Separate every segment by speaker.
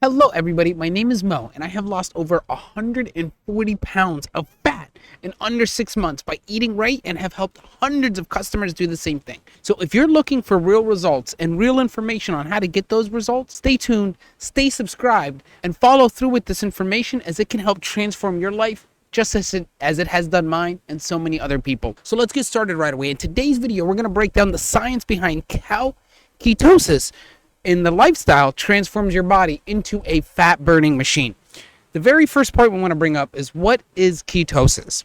Speaker 1: Hello everybody, my name is Mo and I have lost over 140 pounds of fat in under 6 months by eating right and have helped hundreds of customers do the same thing. So if you're looking for real results and real information on how to get those results, stay tuned, stay subscribed, and follow through with this information as it can help transform your life just as it has done mine and so many other people. So let's get started right away. In today's video, we're going to break down the science behind how ketosis in the lifestyle transforms your body into a fat burning machine. The very first point we want to bring up is, what is ketosis?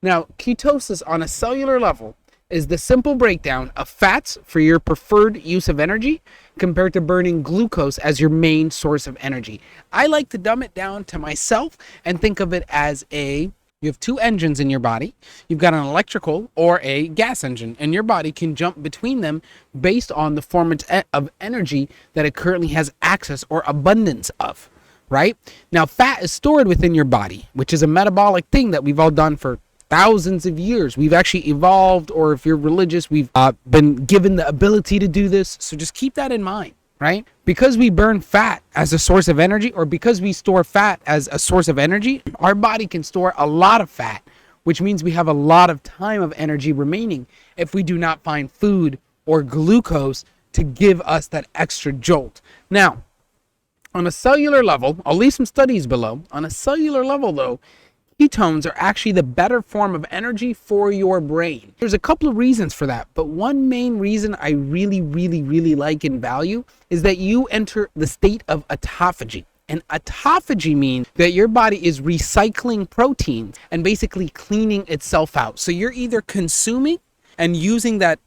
Speaker 1: Now, ketosis on a cellular level is the simple breakdown of fats for your preferred use of energy compared to burning glucose as your main source of energy. I like to dumb it down to myself and think of it as you have two engines in your body. You've got an electrical or a gas engine, and your body can jump between them based on the form of energy that it currently has access or abundance of, right? Now, fat is stored within your body, which is a metabolic thing that we've all done for thousands of years. We've actually evolved, or if you're religious, we've been given the ability to do this. So just keep that in mind, right? Because we burn fat as a source of energy, or because we store fat as a source of energy, our body can store a lot of fat, which means we have a lot of time of energy remaining if we do not find food or glucose to give us that extra jolt. Now, on a cellular level, I'll leave some studies below. On a cellular level, though, ketones are actually the better form of energy for your brain. There's a couple of reasons for that, but one main reason I really like and value is that you enter the state of autophagy. And autophagy means that your body is recycling proteins and basically cleaning itself out. So you're either consuming and using that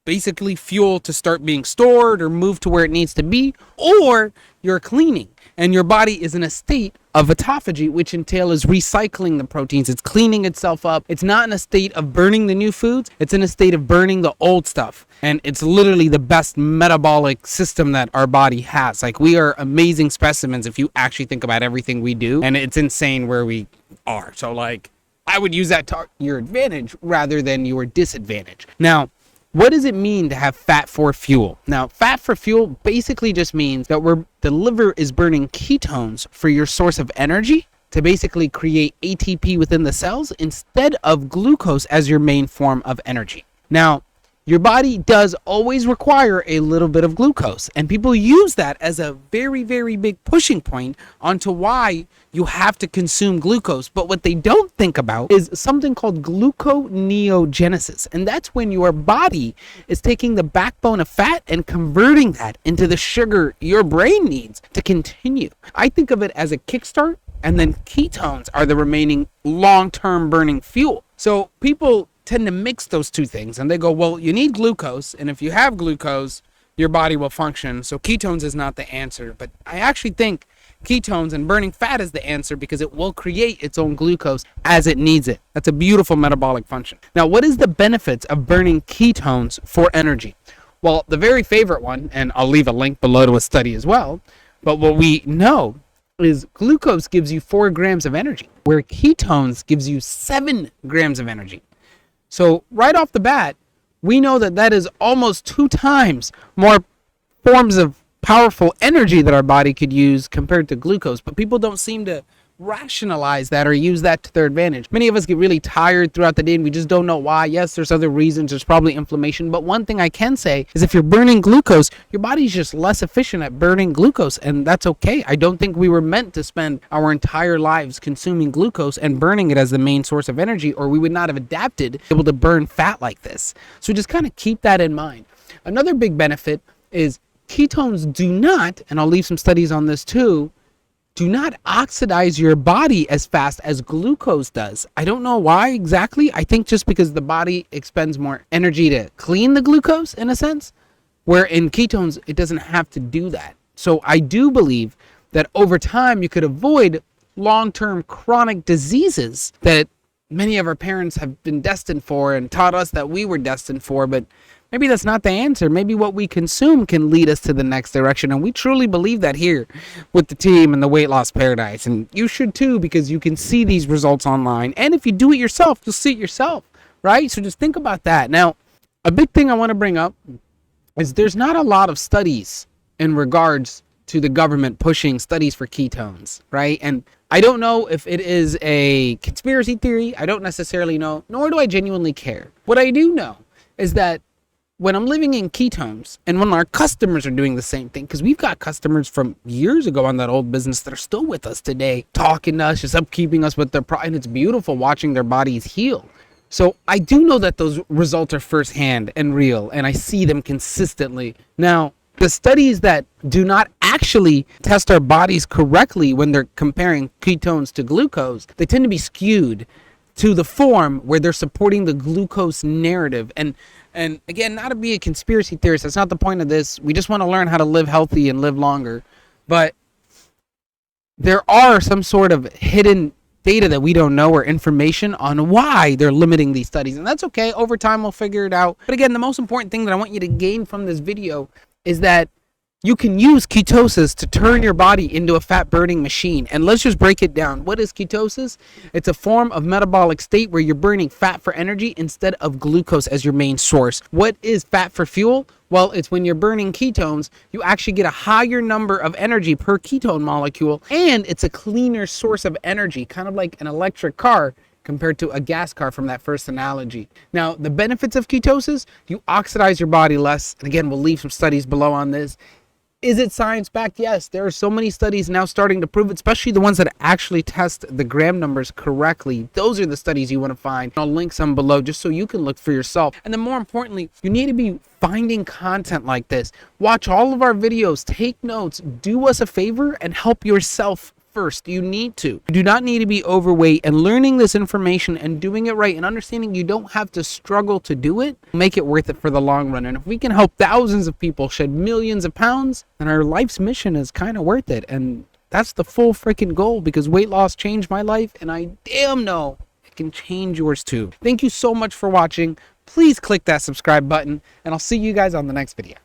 Speaker 1: basically fuel to start being stored or moved to where it needs to be, or you're cleaning and your body is in a state of autophagy, which entails recycling the proteins. It's cleaning itself up. It's not in a state of burning the new foods. It's in a state of burning the old stuff. And it's literally the best metabolic system that our body has. Like, we are amazing specimens if you actually think about everything we do, and it's insane where we are. So like, I would use that to your advantage rather than your disadvantage. Now, what does it mean to have fat for fuel? Now, fat for fuel basically just means that the liver is burning ketones for your source of energy to basically create ATP within the cells instead of glucose as your main form of energy. Now, your body does always require a little bit of glucose, and people use that as a very big pushing point onto why you have to consume glucose. But what they don't think about is something called gluconeogenesis, and that's when your body is taking the backbone of fat and converting that into the sugar your brain needs to continue. I think of it as a kickstart, and then ketones are the remaining long-term burning fuel. So people tend to mix those two things, and they go, well, you need glucose, and if you have glucose, your body will function. So ketones is not the answer. But I actually think ketones and burning fat is the answer, because it will create its own glucose as it needs it. That's a beautiful metabolic function. Now, what is the benefits of burning ketones for energy? Well, the very favorite one, and I'll leave a link below to a study as well, but what we know is glucose gives you 4 grams of energy, where ketones gives you 7 grams of energy. So right off the bat, we know that that is almost 2 times more forms of powerful energy that our body could use compared to glucose. But people don't seem to rationalize that or use that to their advantage. Many of us get really tired throughout the day and we just don't know why. Yes, there's other reasons. There's probably inflammation. But one thing I can say is, if you're burning glucose, your body's just less efficient at burning glucose, and that's okay. I don't think we were meant to spend our entire lives consuming glucose and burning it as the main source of energy, or we would not have adapted able to burn fat like this. So just kind of keep that in mind. Another big benefit is ketones do not, and I'll leave some studies on this too, do not oxidize your body as fast as glucose does. I don't know why exactly. I think just because the body expends more energy to clean the glucose, in a sense, where in ketones, it doesn't have to do that. So I do believe that over time, you could avoid long-term chronic diseases that many of our parents have been destined for and taught us that we were destined for, but maybe that's not the answer. Maybe what we consume can lead us to the next direction. And we truly believe that here with the team and the Weight Loss Paradise. And you should too, because you can see these results online. And if you do it yourself, you'll see it yourself, right? So just think about that. Now, a big thing I want to bring up is there's not a lot of studies in regards to the government pushing studies for ketones, right? And I don't know if it is a conspiracy theory. I don't necessarily know, nor do I genuinely care. What I do know is that when I'm living in ketones and when our customers are doing the same thing, because we've got customers from years ago on that old business that are still with us today, talking to us, just upkeeping us with their pride, and it's beautiful watching their bodies heal. So I do know that those results are firsthand and real, and I see them consistently. Now, the studies that do not actually test our bodies correctly when they're comparing ketones to glucose, they tend to be skewed to the form where they're supporting the glucose narrative. And again, not to be a conspiracy theorist, that's not the point of this. We just want to learn how to live healthy and live longer. But there are some sort of hidden data that we don't know or information on why they're limiting these studies. And that's okay. Over time, we'll figure it out. But again, the most important thing that I want you to gain from this video is that you can use ketosis to turn your body into a fat burning machine. And let's just break it down. What is ketosis? It's a form of metabolic state where you're burning fat for energy instead of glucose as your main source. What is fat for fuel? Well, it's when you're burning ketones, you actually get a higher number of energy per ketone molecule, and it's a cleaner source of energy, kind of like an electric car compared to a gas car from that first analogy. Now, the benefits of ketosis, you oxidize your body less. And again, we'll leave some studies below on this. Is it science-backed? Yes, there are so many studies now starting to prove it, especially the ones that actually test the gram numbers correctly. Those are the studies you want to find. I'll link some below just so you can look for yourself. And then more importantly, you need to be finding content like this. Watch all of our videos, take notes, do us a favor, and help yourself first. You need to. You do not need to be overweight, and learning this information and doing it right and understanding you don't have to struggle to do it, make it worth it for the long run. And if we can help thousands of people shed millions of pounds, then our life's mission is kind of worth it. And that's the full freaking goal, because weight loss changed my life, and I damn know it can change yours too. Thank you so much for watching. Please click that subscribe button, and I'll see you guys on the next video.